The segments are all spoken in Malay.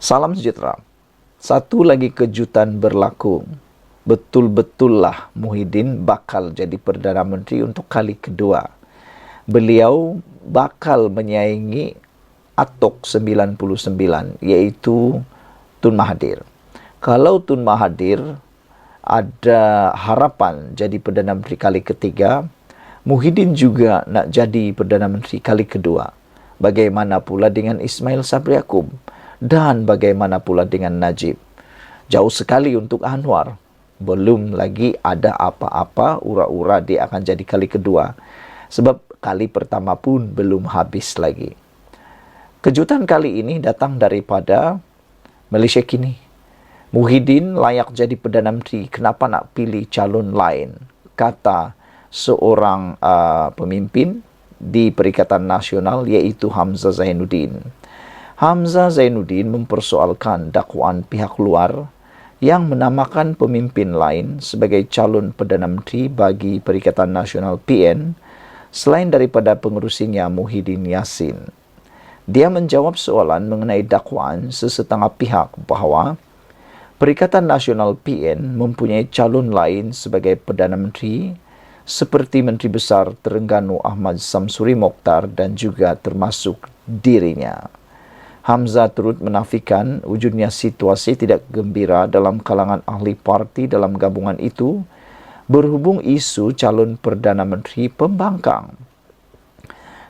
Salam sejahtera. Satu lagi kejutan berlaku. Betul-betullah Muhyiddin bakal jadi Perdana Menteri untuk kali kedua. Beliau bakal menyaingi Atok 99, yaitu Tun Mahathir. Kalau Tun Mahathir ada harapan jadi Perdana Menteri kali ketiga, Muhyiddin juga nak jadi Perdana Menteri kali kedua. Bagaimana pula dengan Ismail Sabri Yaakob? Dan bagaimana pula dengan Najib? Jauh sekali untuk Anwar. Belum lagi ada apa-apa ura-ura dia akan jadi kali kedua. Sebab kali pertama pun belum habis lagi. Kejutan kali ini datang daripada Malaysia Kini. Muhyiddin layak jadi Perdana Menteri, kenapa nak pilih calon lain? Kata seorang pemimpin di Perikatan Nasional, iaitu Hamzah Zainuddin. Hamzah Zainuddin mempersoalkan dakwaan pihak luar yang menamakan pemimpin lain sebagai calon Perdana Menteri bagi Perikatan Nasional PN selain daripada pengerusinya Muhyiddin Yassin. Dia menjawab soalan mengenai dakwaan sesetengah pihak bahawa Perikatan Nasional PN mempunyai calon lain sebagai Perdana Menteri seperti Menteri Besar Terengganu Ahmad Samsuri Mokhtar dan juga termasuk dirinya. Hamzah turut menafikan wujudnya situasi tidak gembira dalam kalangan ahli parti dalam gabungan itu berhubung isu calon Perdana Menteri pembangkang.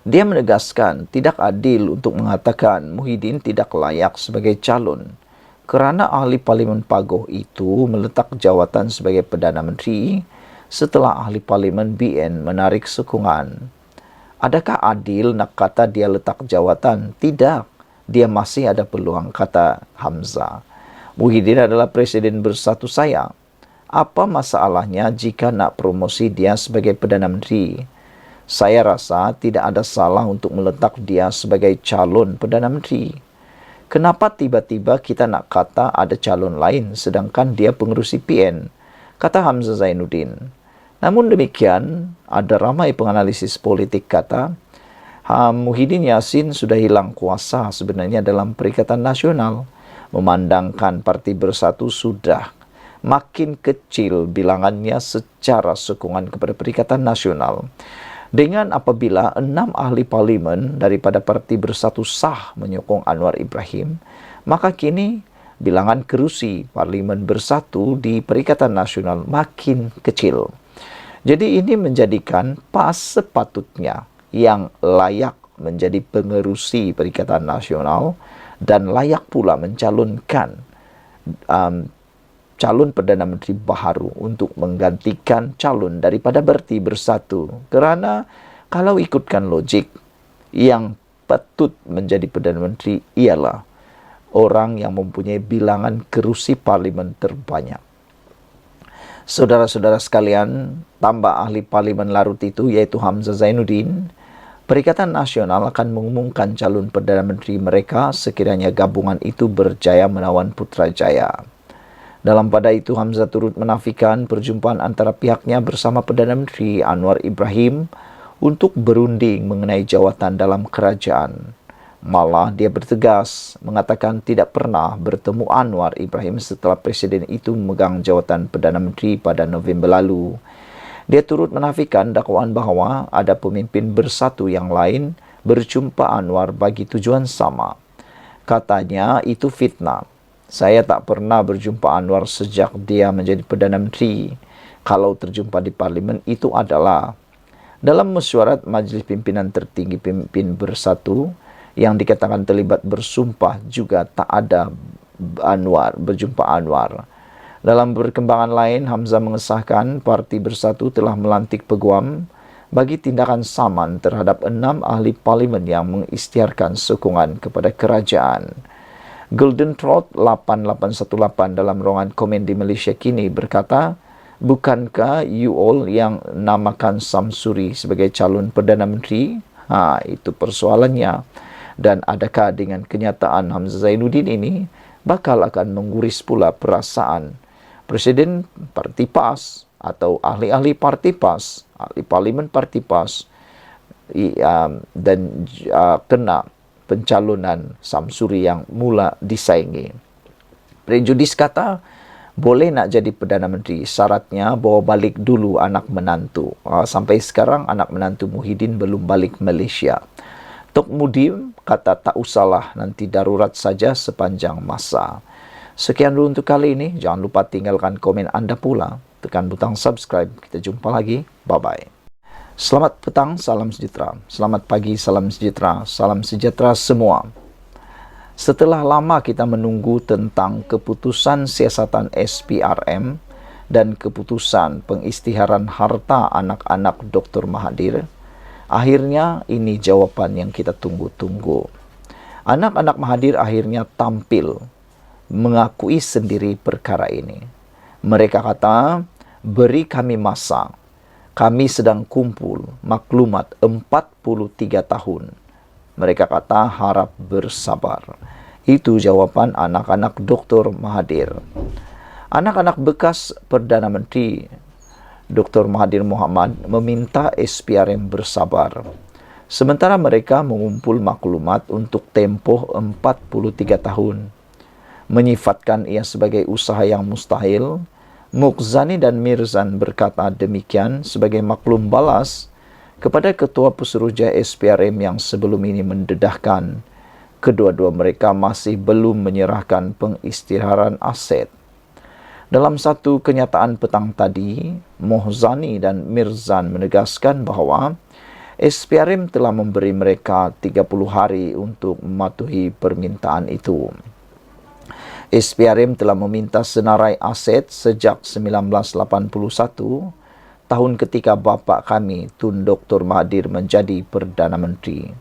Dia menegaskan tidak adil untuk mengatakan Muhyiddin tidak layak sebagai calon kerana ahli Parlimen Pagoh itu meletak jawatan sebagai Perdana Menteri setelah ahli Parlimen BN menarik sokongan. Adakah adil nak kata dia letak jawatan? Tidak. Dia masih ada peluang, kata Hamzah. Muhyiddin adalah Presiden bersatu saya. Apa masalahnya jika nak promosi dia sebagai Perdana Menteri? Saya rasa tidak ada salah untuk meletak dia sebagai calon Perdana Menteri. Kenapa tiba-tiba kita nak kata ada calon lain sedangkan dia pengerusi PN? Kata Hamzah Zainuddin. Namun demikian, ada ramai penganalisis politik kata, Muhyiddin Yassin sudah hilang kuasa sebenarnya dalam Perikatan Nasional, memandangkan Parti Bersatu sudah makin kecil bilangannya secara sokongan kepada Perikatan Nasional. Dengan apabila 6 ahli parlimen daripada Parti Bersatu sah menyokong Anwar Ibrahim, maka kini bilangan kerusi Parlimen Bersatu di Perikatan Nasional makin kecil. Jadi ini menjadikan PAS sepatutnya yang layak menjadi pengerusi Perikatan Nasional dan layak pula mencalonkan calon Perdana Menteri baharu untuk menggantikan calon daripada Parti Bersatu. Kerana kalau ikutkan logik, yang patut menjadi Perdana Menteri ialah orang yang mempunyai bilangan kerusi parlimen terbanyak. Saudara-saudara sekalian, tambah ahli parlimen larut itu iaitu Hamzah Zainuddin, Perikatan Nasional akan mengumumkan calon Perdana Menteri mereka sekiranya gabungan itu berjaya menawan Putrajaya. Dalam pada itu, Hamzah turut menafikan perjumpaan antara pihaknya bersama Perdana Menteri Anwar Ibrahim untuk berunding mengenai jawatan dalam kerajaan. Malah dia bertegas mengatakan tidak pernah bertemu Anwar Ibrahim setelah Presiden itu memegang jawatan Perdana Menteri pada November lalu. Dia turut menafikan dakwaan bahawa ada pemimpin bersatu yang lain berjumpa Anwar bagi tujuan sama. Katanya itu fitnah. Saya tak pernah berjumpa Anwar sejak dia menjadi Perdana Menteri. Kalau terjumpa di Parlimen itu adalah dalam mesyuarat Majlis Pimpinan Tertinggi Pemimpin Bersatu yang dikatakan terlibat bersumpah juga tak ada berjumpa Anwar. Dalam perkembangan lain, Hamzah mengesahkan Parti Bersatu telah melantik peguam bagi tindakan saman terhadap 6 ahli parlimen yang mengisytiharkan sokongan kepada kerajaan. Golden Trot 8818 dalam ruangan komen di Malaysia Kini berkata, bukankah you all yang namakan Samsuri sebagai calon Perdana Menteri? Itu persoalannya. Dan adakah dengan kenyataan Hamzah Zainuddin ini bakal akan menguris pula perasaan Presiden Parti PAS atau ahli-ahli Parti PAS, ahli Parlimen Parti PAS dan kena pencalonan Samsuri yang mula disaingi. Prejudis kata, boleh nak jadi Perdana Menteri, syaratnya bawa balik dulu anak menantu. Sampai sekarang anak menantu Muhyiddin belum balik Malaysia. Tok Mudim kata tak usahlah, nanti darurat saja sepanjang masa. Sekian dulu untuk kali ini. Jangan lupa tinggalkan komen anda pula. Tekan butang subscribe. Kita jumpa lagi. Bye-bye. Selamat petang, salam sejahtera. Selamat pagi, salam sejahtera. Salam sejahtera semua. Setelah lama kita menunggu tentang keputusan siasatan SPRM dan keputusan pengisytiharan harta anak-anak Dr. Mahathir, akhirnya ini jawapan yang kita tunggu-tunggu. Anak-anak Mahathir akhirnya tampil mengakui sendiri perkara ini. Mereka kata, beri kami masa. Kami sedang kumpul maklumat 43 tahun. Mereka kata harap bersabar. Itu jawapan anak-anak Dr. Mahathir. Anak-anak bekas Perdana Menteri Dr. Mahathir Mohamad meminta SPRM bersabar. Sementara mereka mengumpul maklumat untuk tempoh 43 tahun. Menyifatkan ia sebagai usaha yang mustahil, Muqzani dan Mirzan berkata demikian sebagai maklum balas kepada Ketua Pesuruhjaya SPRM yang sebelum ini mendedahkan kedua-dua mereka masih belum menyerahkan pengisytiharan aset. Dalam satu kenyataan petang tadi, Muqzani dan Mirzan menegaskan bahawa SPRM telah memberi mereka 30 hari untuk mematuhi permintaan itu. SPRM telah meminta senarai aset sejak 1981, tahun ketika bapa kami Tun Dr. Mahathir menjadi Perdana Menteri.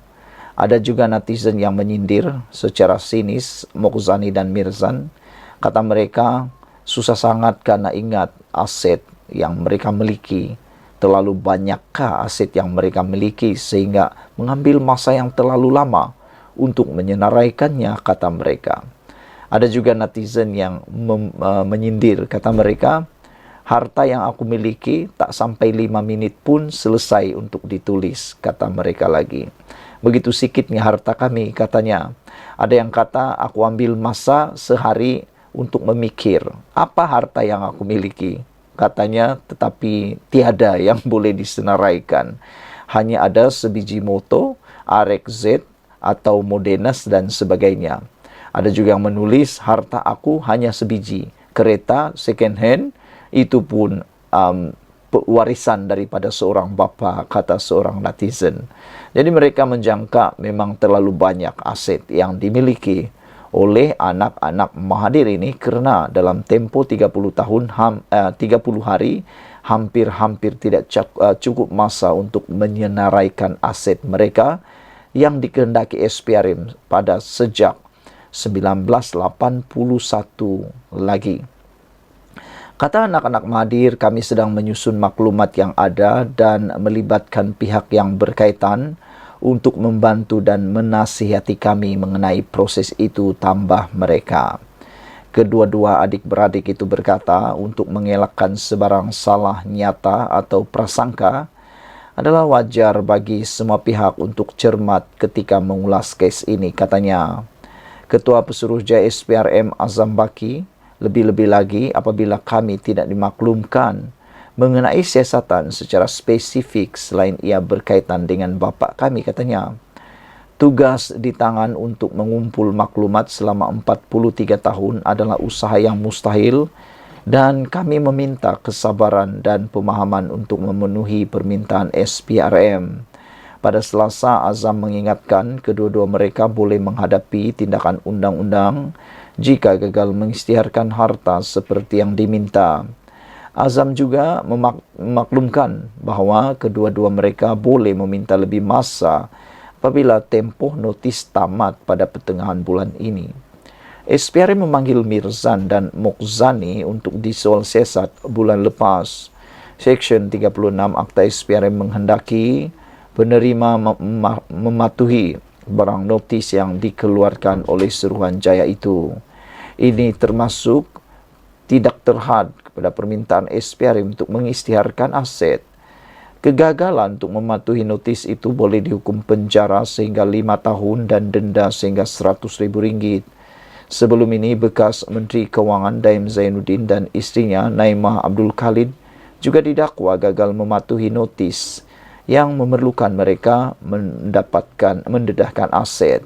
Ada juga netizen yang menyindir secara sinis Muqzani dan Mirzan. Kata mereka, susah sangat karena ingat aset yang mereka miliki. Terlalu banyakkah aset yang mereka miliki sehingga mengambil masa yang terlalu lama untuk menyenaraikannya, kata mereka. Ada juga netizen yang menyindir, kata mereka, harta yang aku miliki tak sampai 5 minit pun selesai untuk ditulis, kata mereka lagi. Begitu sikitnya harta kami, katanya. Ada yang kata aku ambil masa sehari untuk memikir apa harta yang aku miliki, katanya, tetapi tiada yang boleh disenaraikan. Hanya ada sebiji motor, RX-Z atau Modenas dan sebagainya. Ada juga yang menulis harta aku hanya sebiji, kereta second hand, itu pun warisan daripada seorang bapa, kata seorang netizen. Jadi mereka menjangka memang terlalu banyak aset yang dimiliki oleh anak-anak Mahathir ini kerana dalam tempoh 30 tahun, 30 hari, hampir-hampir tidak cukup masa untuk menyenaraikan aset mereka yang dikehendaki SPRM pada sejak 1981 lagi. Kata anak-anak Mahathir, kami sedang menyusun maklumat yang ada dan melibatkan pihak yang berkaitan untuk membantu dan menasihati kami mengenai proses itu, tambah mereka. Kedua-dua adik-beradik itu berkata untuk mengelakkan sebarang salah nyata atau prasangka adalah wajar bagi semua pihak untuk cermat ketika mengulas kes ini, katanya. Ketua Pesuruhjaya SPRM Azam Baki, lebih-lebih lagi apabila kami tidak dimaklumkan mengenai siasatan secara spesifik selain ia berkaitan dengan bapa kami, katanya. Tugas di tangan untuk mengumpul maklumat selama 43 tahun adalah usaha yang mustahil dan kami meminta kesabaran dan pemahaman untuk memenuhi permintaan SPRM. Pada Selasa, Azam mengingatkan kedua-dua mereka boleh menghadapi tindakan undang-undang jika gagal mengisytiharkan harta seperti yang diminta. Azam juga memaklumkan bahawa kedua-dua mereka boleh meminta lebih masa apabila tempoh notis tamat pada pertengahan bulan ini. SPRM memanggil Mirzan dan Muqzani untuk disoal siasat bulan lepas. Seksyen 36 Akta SPRM menghendaki penerima mematuhi barang notis yang dikeluarkan oleh Suruhanjaya itu. Ini termasuk tidak terhad kepada permintaan SPRM untuk mengisytiharkan aset. Kegagalan untuk mematuhi notis itu boleh dihukum penjara sehingga 5 tahun dan denda sehingga RM100,000. Sebelum ini, bekas Menteri Kewangan Daim Zainuddin dan isterinya Naimah Abdul Khalid juga didakwa gagal mematuhi notis yang memerlukan mereka mendedahkan aset.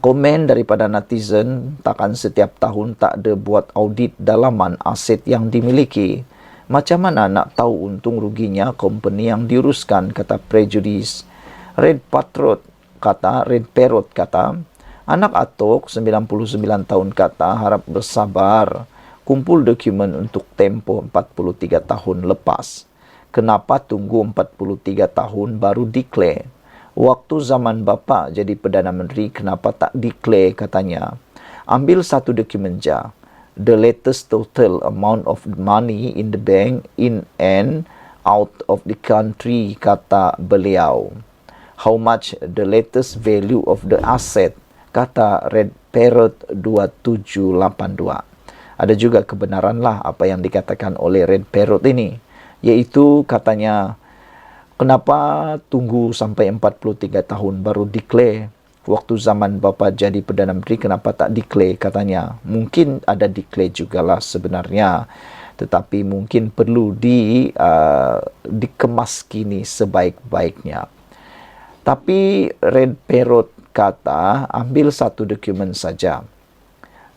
Komen daripada netizen, takkan setiap tahun tak ada buat audit dalaman aset yang dimiliki. Macam mana nak tahu untung ruginya company yang diuruskan, kata Prejudis. Red Parrot kata, anak Atok 99 tahun kata harap bersabar, kumpul dokumen untuk tempoh 43 tahun lepas. Kenapa tunggu 43 tahun baru declare? Waktu zaman bapa jadi Perdana Menteri, kenapa tak declare katanya? Ambil satu dokumen je. The latest total amount of money in the bank in and out of the country, kata beliau. How much the latest value of the asset, kata Red Parrot 2782. Ada juga kebenaranlah apa yang dikatakan oleh Red Parrot ini, yaitu katanya, kenapa tunggu sampai 43 tahun baru declare? Waktu zaman bapa jadi Perdana Menteri, kenapa tak declare katanya? Mungkin ada declare jugalah sebenarnya, tetapi mungkin perlu dikemas kini sebaik-baiknya. Tapi Red Parrot kata, ambil satu dokumen saja.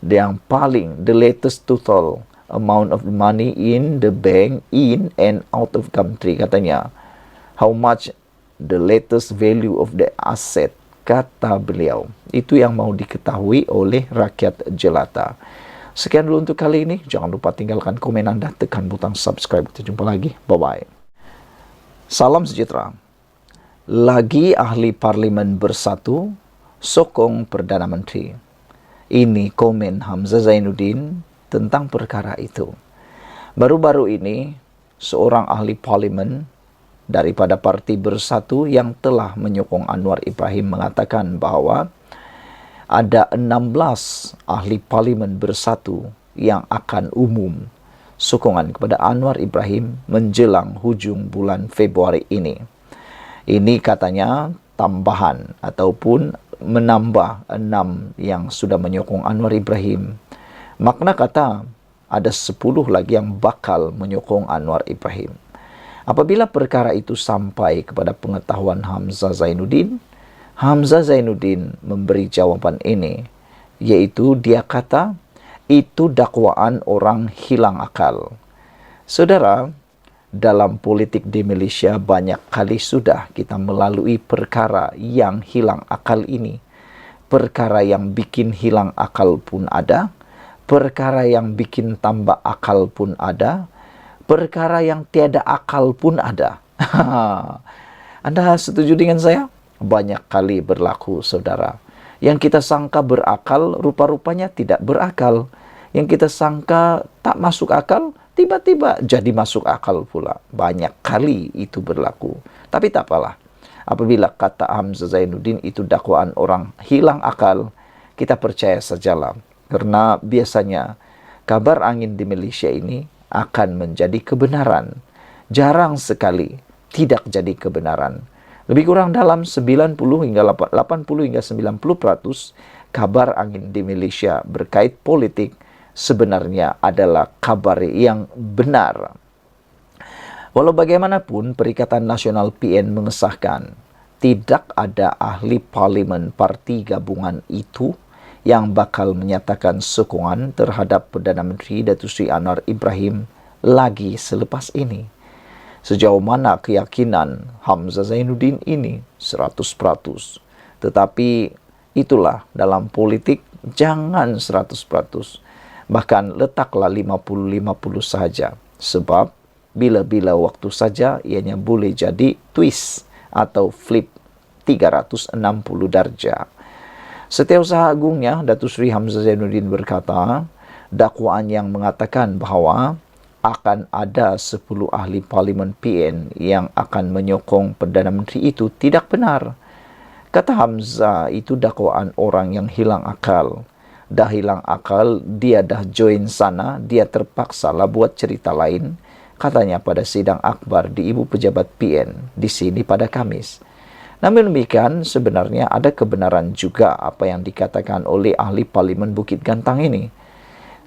Yang paling, the latest total amount of money in the bank, in and out of country, katanya. How much the latest value of the asset, kata beliau. Itu yang mau diketahui oleh rakyat jelata. Sekian dulu untuk kali ini. Jangan lupa tinggalkan komen anda, tekan butang subscribe. Kita jumpa lagi. Bye-bye. Salam sejahtera. Lagi ahli parlimen bersatu, sokong Perdana Menteri. Ini komen Hamzah Zainuddin tentang perkara itu. Baru-baru ini, seorang ahli parlimen daripada Parti Bersatu yang telah menyokong Anwar Ibrahim mengatakan bahawa ada 16 ahli parlimen bersatu yang akan umum sokongan kepada Anwar Ibrahim menjelang hujung bulan Februari ini. Ini katanya tambahan ataupun menambah 6 yang sudah menyokong Anwar Ibrahim. Makna kata ada 10 lagi yang bakal menyokong Anwar Ibrahim. Apabila perkara itu sampai kepada pengetahuan Hamzah Zainuddin memberi jawapan ini, yaitu dia kata, itu dakwaan orang hilang akal. Saudara, dalam politik di Malaysia banyak kali sudah kita melalui perkara yang hilang akal ini. Perkara yang bikin hilang akal pun ada, perkara yang bikin tambah akal pun ada, perkara yang tiada akal pun ada. Anda setuju dengan saya? Banyak kali berlaku, saudara. Yang kita sangka berakal, rupa-rupanya tidak berakal. Yang kita sangka tak masuk akal, tiba-tiba jadi masuk akal pula. Banyak kali itu berlaku. Tapi tak apalah. Apabila kata Hamzah Zainuddin itu dakwaan orang hilang akal, kita percaya sajalah. Karena biasanya kabar angin di Malaysia ini akan menjadi kebenaran. Jarang sekali tidak jadi kebenaran. Lebih kurang dalam 80 hingga 90% kabar angin di Malaysia berkait politik sebenarnya adalah kabar yang benar. Walau bagaimanapun, Perikatan Nasional PN mengesahkan tidak ada ahli parlimen parti gabungan itu yang bakal menyatakan sokongan terhadap Perdana Menteri Datuk Seri Anwar Ibrahim lagi selepas ini. Sejauh mana keyakinan Hamzah Zainuddin ini 100%. Tetapi itulah dalam politik, jangan 100%. Bahkan letaklah 50-50 saja. Sebab bila-bila waktu saja ianya boleh jadi twist atau flip 360 darjah. Setiausaha Agungnya, Datuk Seri Hamzah Zainuddin berkata, dakwaan yang mengatakan bahawa akan ada 10 ahli parlimen PN yang akan menyokong Perdana Menteri itu tidak benar. Kata Hamzah, itu dakwaan orang yang hilang akal. Dah hilang akal, dia dah join sana, dia terpaksa lah buat cerita lain. katanya pada sidang akbar di Ibu Pejabat PN di sini pada Kamis. Namun demikian, sebenarnya ada kebenaran juga apa yang dikatakan oleh ahli Parlimen Bukit Gantang ini.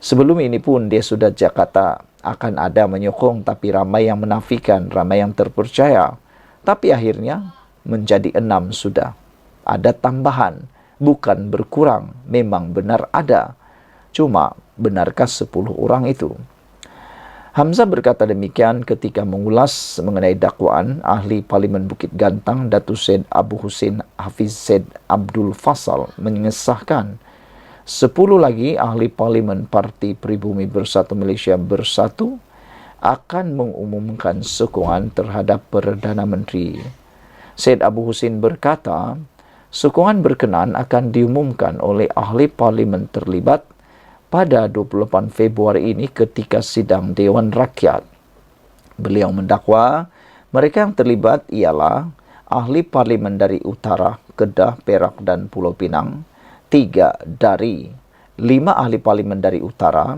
Sebelum ini pun dia sudah kata akan ada menyokong, tapi ramai yang menafikan, ramai yang terpercaya. Tapi akhirnya menjadi 6 sudah. Ada tambahan, bukan berkurang, memang benar ada. Cuma, benarkah 10 orang itu? Hamzah berkata demikian ketika mengulas mengenai dakwaan ahli Parlimen Bukit Gantang Datuk Syed Abu Hussein Hafiz Syed Abdul Fasal mengesahkan 10 lagi ahli Parlimen Parti Pribumi Bersatu Malaysia Bersatu akan mengumumkan sokongan terhadap Perdana Menteri. Syed Abu Hussein berkata, sokongan berkenaan akan diumumkan oleh ahli Parlimen terlibat pada 28 Februari ini ketika sidang Dewan Rakyat. Beliau mendakwa mereka yang terlibat ialah ahli Parlimen dari Utara, Kedah, Perak dan Pulau Pinang, 3 dari 5 ahli Parlimen dari Utara,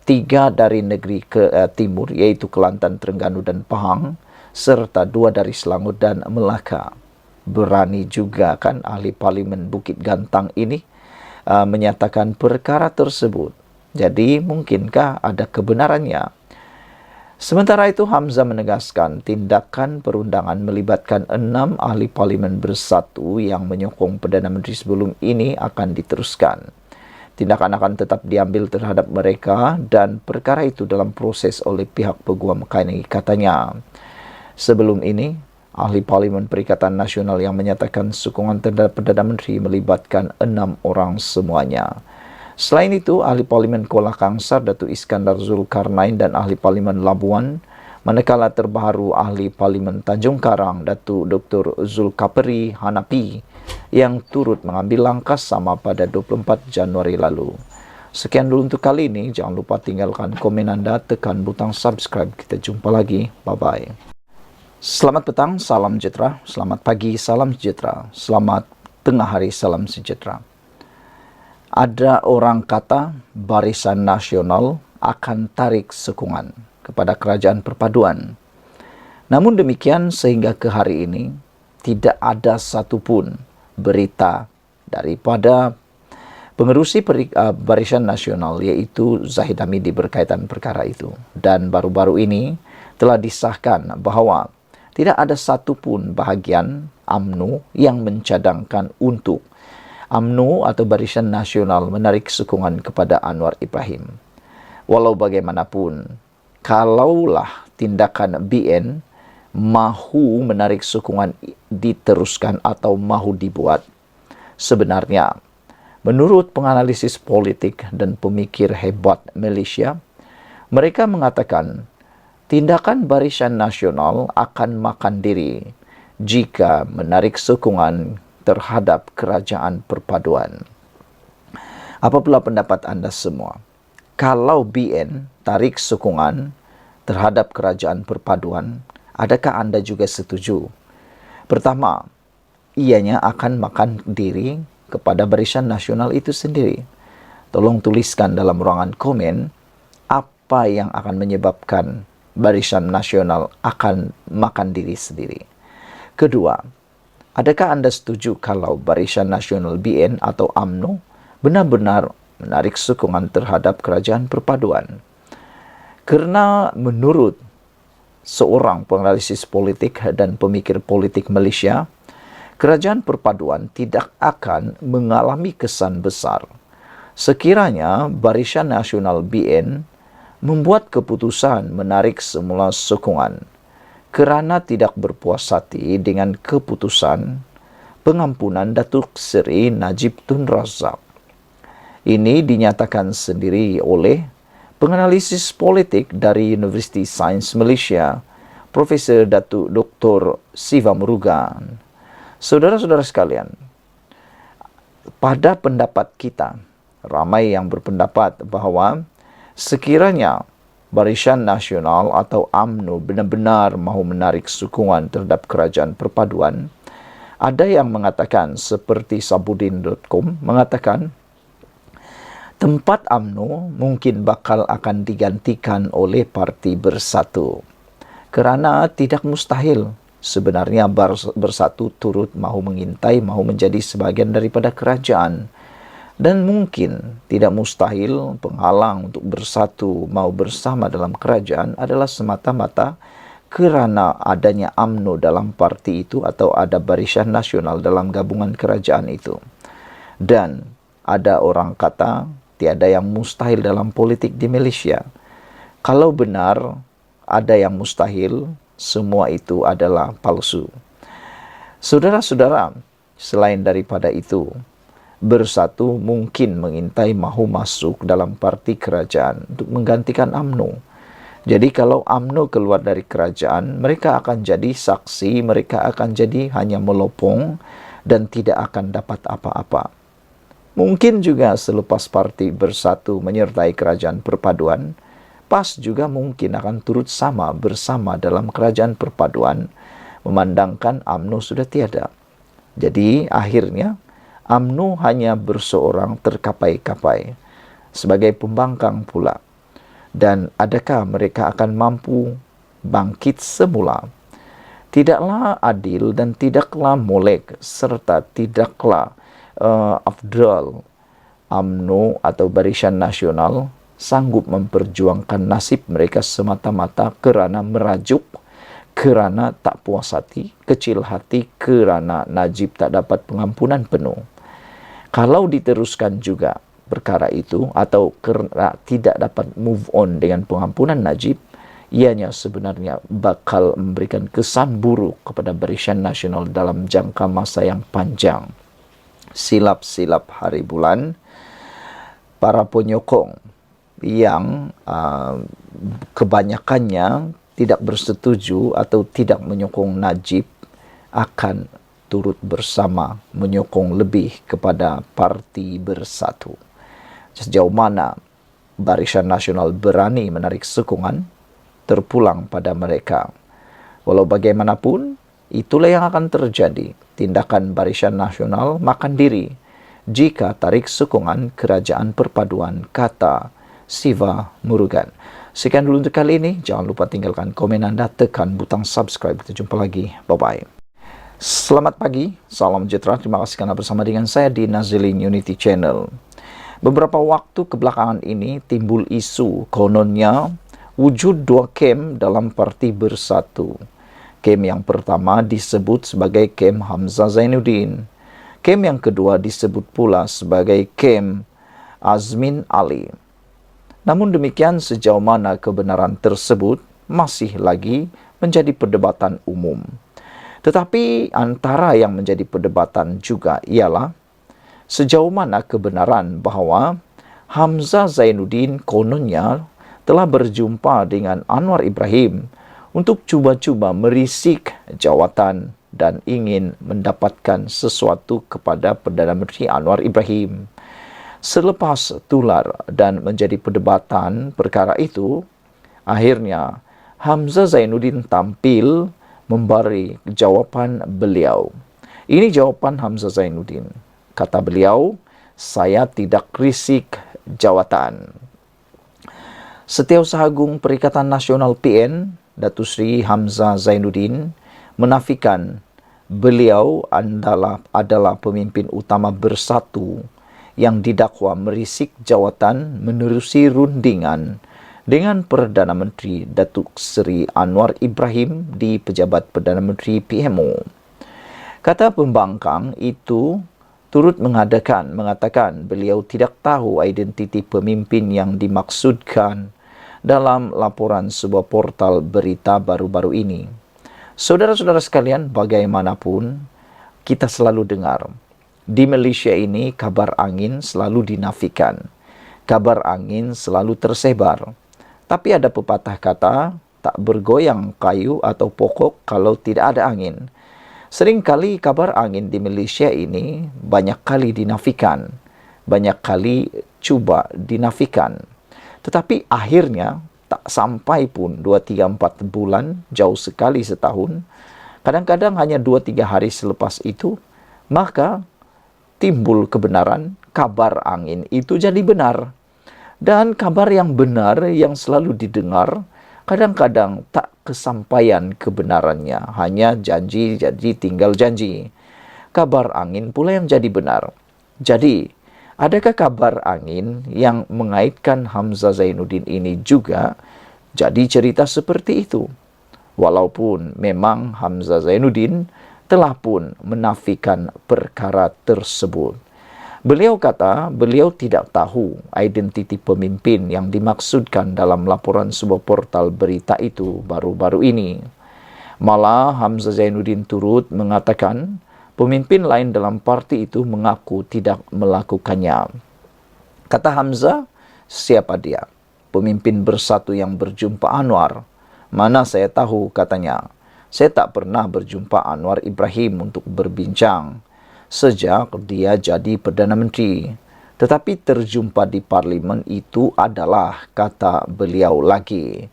3 dari negeri Timur iaitu Kelantan, Terengganu dan Pahang, serta 2 dari Selangor dan Melaka. Berani juga kan ahli Parlimen Bukit Gantang ini menyatakan perkara tersebut. Jadi mungkinkah ada kebenarannya? Sementara itu Hamzah menegaskan tindakan perundangan melibatkan 6 ahli Parlimen Bersatu yang menyokong Perdana Menteri sebelum ini akan diteruskan. Tindakan akan tetap diambil terhadap mereka dan perkara itu dalam proses oleh pihak Peguam KNI, katanya. Sebelum ini, ahli Parlimen Perikatan Nasional yang menyatakan sokongan terhadap Perdana Menteri melibatkan 6 orang semuanya. Selain itu, ahli Parlimen Kuala Kangsar Datuk Iskandar Zulkarnain dan ahli Parlimen Labuan, manakala terbaru ahli Parlimen Tanjung Karang Datuk Dr. Zulkaperi Hanapi yang turut mengambil langkah sama pada 24 Januari lalu. Sekian dulu untuk kali ini. Jangan lupa tinggalkan komen anda, tekan butang subscribe. Kita jumpa lagi. Bye-bye. Selamat petang, salam sejahtera. Selamat pagi, salam sejahtera. Selamat tengah hari, salam sejahtera. Ada orang kata Barisan Nasional akan tarik sokongan kepada Kerajaan Perpaduan. Namun demikian, sehingga ke hari ini tidak ada satupun berita daripada pengerusi Barisan Nasional iaitu Zahid Hamidi berkaitan perkara itu. Dan baru-baru ini telah disahkan bahawa tidak ada satupun bahagian UMNO yang mencadangkan untuk UMNO atau Barisan Nasional menarik sokongan kepada Anwar Ibrahim. Walau bagaimanapun, kalaulah tindakan BN mahu menarik sokongan diteruskan atau mahu dibuat, sebenarnya menurut penganalisis politik dan pemikir hebat Malaysia, mereka mengatakan tindakan Barisan Nasional akan makan diri jika menarik sokongan terhadap Kerajaan Perpaduan. Apa pula pendapat anda semua? Kalau BN tarik sokongan terhadap Kerajaan Perpaduan, adakah anda juga setuju? Pertama, ianya akan makan diri kepada Barisan Nasional itu sendiri. Tolong tuliskan dalam ruangan komen apa yang akan menyebabkan Barisan Nasional akan makan diri sendiri. Kedua, adakah anda setuju kalau Barisan Nasional BN atau UMNO benar-benar menarik sokongan terhadap Kerajaan Perpaduan? Kerana menurut seorang penganalisis politik dan pemikir politik Malaysia, Kerajaan Perpaduan tidak akan mengalami kesan besar sekiranya Barisan Nasional BN membuat keputusan menarik semula sokongan kerana tidak berpuas hati dengan keputusan pengampunan Datuk Seri Najib Tun Razak. Ini dinyatakan sendiri oleh penganalisis politik dari Universiti Sains Malaysia, Profesor Datuk Dr. Siva Murugan. Saudara-saudara sekalian, pada pendapat kita, ramai yang berpendapat bahawa sekiranya Barisan Nasional atau UMNO benar-benar mahu menarik sokongan terhadap Kerajaan Perpaduan, ada yang mengatakan seperti Sabudin.com mengatakan tempat UMNO mungkin bakal akan digantikan oleh Parti Bersatu. Kerana tidak mustahil sebenarnya bersatu turut mahu mengintai, mahu menjadi sebahagian daripada kerajaan. Dan mungkin tidak mustahil penghalang untuk bersatu mahu bersama dalam kerajaan adalah semata-mata kerana adanya UMNO dalam parti itu atau ada Barisan Nasional dalam gabungan kerajaan itu. Dan ada orang kata tiada yang mustahil dalam politik di Malaysia. Kalau benar ada yang mustahil, semua itu adalah palsu. Saudara-saudara, selain daripada itu, bersatu mungkin mengintai mahu masuk dalam parti kerajaan untuk menggantikan UMNO. Jadi kalau UMNO keluar dari kerajaan, mereka akan jadi saksi, mereka akan jadi hanya melopong dan tidak akan dapat apa-apa. Mungkin juga selepas parti bersatu menyertai kerajaan perpaduan, PAS juga mungkin akan turut sama bersama dalam kerajaan perpaduan, memandangkan UMNO sudah tiada. Jadi akhirnya UMNO hanya berseorang terkapai-kapai sebagai pembangkang pula. Dan adakah mereka akan mampu bangkit semula? Tidaklah adil dan tidaklah molek serta tidaklah afdal UMNO atau Barisan Nasional sanggup memperjuangkan nasib mereka semata-mata kerana merajuk, kerana tak puas hati, kecil hati kerana Najib tak dapat pengampunan penuh. Kalau diteruskan juga perkara itu atau kerana tidak dapat move on dengan pengampunan Najib, ianya sebenarnya bakal memberikan kesan buruk kepada Barisan Nasional dalam jangka masa yang panjang. Silap-silap hari bulan, para penyokong yang kebanyakannya tidak bersetuju atau tidak menyokong Najib akan turut bersama menyokong lebih kepada parti bersatu. Sejauh mana Barisan Nasional berani menarik sokongan, terpulang pada mereka. Walau bagaimanapun, itulah yang akan terjadi. Tindakan Barisan Nasional makan diri jika tarik sokongan kerajaan perpaduan, kata Siva Murugan. Sekian dulu untuk kali ini. Jangan lupa tinggalkan komen anda, tekan butang subscribe. Kita jumpa lagi. Bye-bye. Selamat pagi, salam sejahtera. Terima kasih karena bersama dengan saya di Nazilin Unity Channel. Beberapa waktu kebelakangan ini timbul isu kononnya wujud dua kem dalam parti bersatu. Kem yang pertama disebut sebagai kem Hamzah Zainuddin. Kem yang kedua disebut pula sebagai kem Azmin Ali. Namun demikian, sejauh mana kebenaran tersebut masih lagi menjadi perdebatan umum. Tetapi antara yang menjadi perdebatan juga ialah sejauh mana kebenaran bahawa Hamzah Zainuddin kononnya telah berjumpa dengan Anwar Ibrahim untuk cuba-cuba merisik jawatan dan ingin mendapatkan sesuatu kepada Perdana Menteri Anwar Ibrahim. Selepas tular dan menjadi perdebatan perkara itu, akhirnya Hamzah Zainuddin tampil memberi jawapan beliau. Ini jawapan Hamzah Zainuddin. Kata beliau, saya tidak risik jawatan. Setiausaha Agung Perikatan Nasional PN, Datuk Seri Hamzah Zainuddin, menafikan beliau adalah pemimpin utama bersatu yang didakwa merisik jawatan menerusi rundingan dengan Perdana Menteri Datuk Seri Anwar Ibrahim di Pejabat Perdana Menteri PMO. Kata pembangkang itu turut mengatakan beliau tidak tahu identiti pemimpin yang dimaksudkan dalam laporan sebuah portal berita baru-baru ini. Saudara-saudara sekalian, bagaimanapun kita selalu dengar di Malaysia ini kabar angin selalu dinafikan. Kabar angin selalu tersebar. Tapi ada pepatah kata, tak bergoyang kayu atau pokok kalau tidak ada angin. Seringkali kabar angin di Malaysia ini banyak kali dinafikan. Banyak kali cuba dinafikan. Tetapi akhirnya tak sampai pun 2, 3, 4 bulan, jauh sekali setahun. Kadang-kadang hanya 2, 3 hari selepas itu, maka timbul kebenaran, kabar angin itu jadi benar. Dan kabar yang benar yang selalu didengar kadang-kadang tak kesampaian kebenarannya, hanya janji-janji tinggal janji. Kabar angin pula yang jadi benar. Jadi, adakah kabar angin yang mengaitkan Hamzah Zainuddin ini juga jadi cerita seperti itu? Walaupun memang Hamzah Zainuddin telah pun menafikan perkara tersebut. Beliau kata beliau tidak tahu identiti pemimpin yang dimaksudkan dalam laporan sebuah portal berita itu baru-baru ini. Malah Hamzah Zainuddin turut mengatakan pemimpin lain dalam parti itu mengaku tidak melakukannya. Kata Hamzah, siapa dia? Pemimpin Bersatu yang berjumpa Anwar. Mana saya tahu, katanya. Saya tak pernah berjumpa Anwar Ibrahim untuk berbincang sejak dia jadi Perdana Menteri. Tetapi terjumpa di parlimen itu adalah, kata beliau lagi.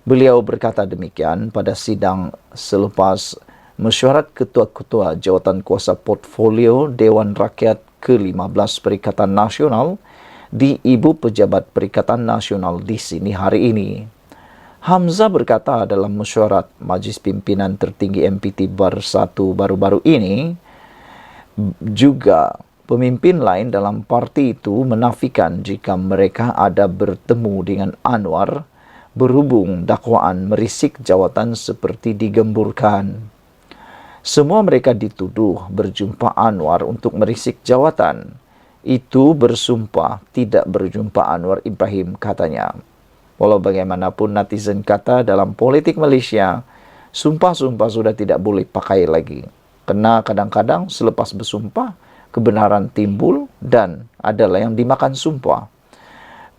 Beliau berkata demikian pada sidang selepas mesyuarat ketua-ketua jawatan kuasa portfolio Dewan Rakyat ke-15 Perikatan Nasional di Ibu Pejabat Perikatan Nasional di sini hari ini. Hamzah berkata dalam mesyuarat Majlis Pimpinan Tertinggi MPT Bersatu baru-baru ini, juga pemimpin lain dalam parti itu menafikan jika mereka ada bertemu dengan Anwar berhubung dakwaan merisik jawatan seperti digemburkan. Semua mereka dituduh berjumpa Anwar untuk merisik jawatan. Itu bersumpah tidak berjumpa Anwar Ibrahim, katanya. Walau bagaimanapun netizen kata dalam politik Malaysia, sumpah-sumpah sudah tidak boleh pakai lagi. Karena kadang-kadang selepas bersumpah, kebenaran timbul dan adalah yang dimakan sumpah.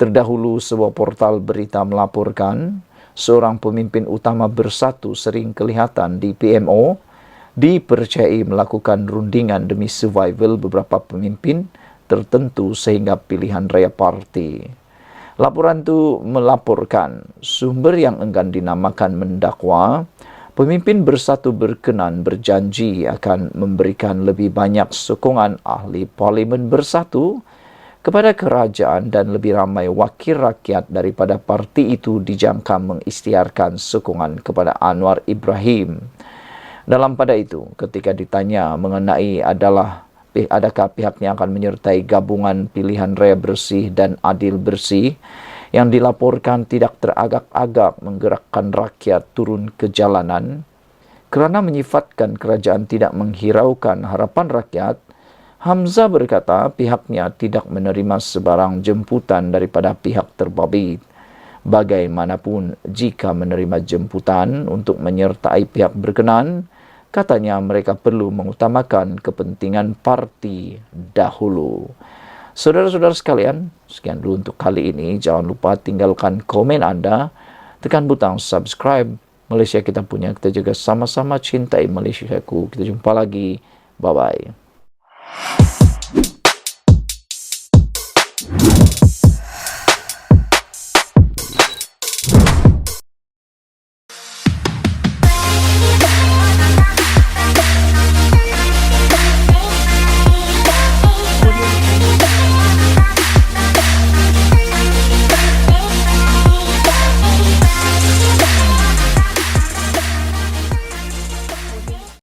Terdahulu sebuah portal berita melaporkan seorang pemimpin utama Bersatu sering kelihatan di PMO dipercayai melakukan rundingan demi survival beberapa pemimpin tertentu sehingga pilihan raya parti. Laporan itu melaporkan sumber yang enggan dinamakan mendakwa pemimpin Bersatu berkenan berjanji akan memberikan lebih banyak sokongan ahli parlimen Bersatu kepada kerajaan dan lebih ramai wakil rakyat daripada parti itu dijangka mengisytiharkan sokongan kepada Anwar Ibrahim. Dalam pada itu, ketika ditanya mengenai adakah pihaknya akan menyertai gabungan pilihan raya bersih dan adil bersih yang dilaporkan tidak teragak-agak menggerakkan rakyat turun ke jalanan kerana menyifatkan kerajaan tidak menghiraukan harapan rakyat, Hamzah berkata pihaknya tidak menerima sebarang jemputan daripada pihak terbabit. Bagaimanapun jika menerima jemputan untuk menyertai pihak berkenan, katanya mereka perlu mengutamakan kepentingan parti dahulu. Saudara-saudara sekalian, sekian dulu untuk kali ini. Jangan lupa tinggalkan komen Anda, tekan butang subscribe. Malaysia kita punya, kita juga sama-sama cintai Malaysia ku. Kita jumpa lagi. Bye-bye.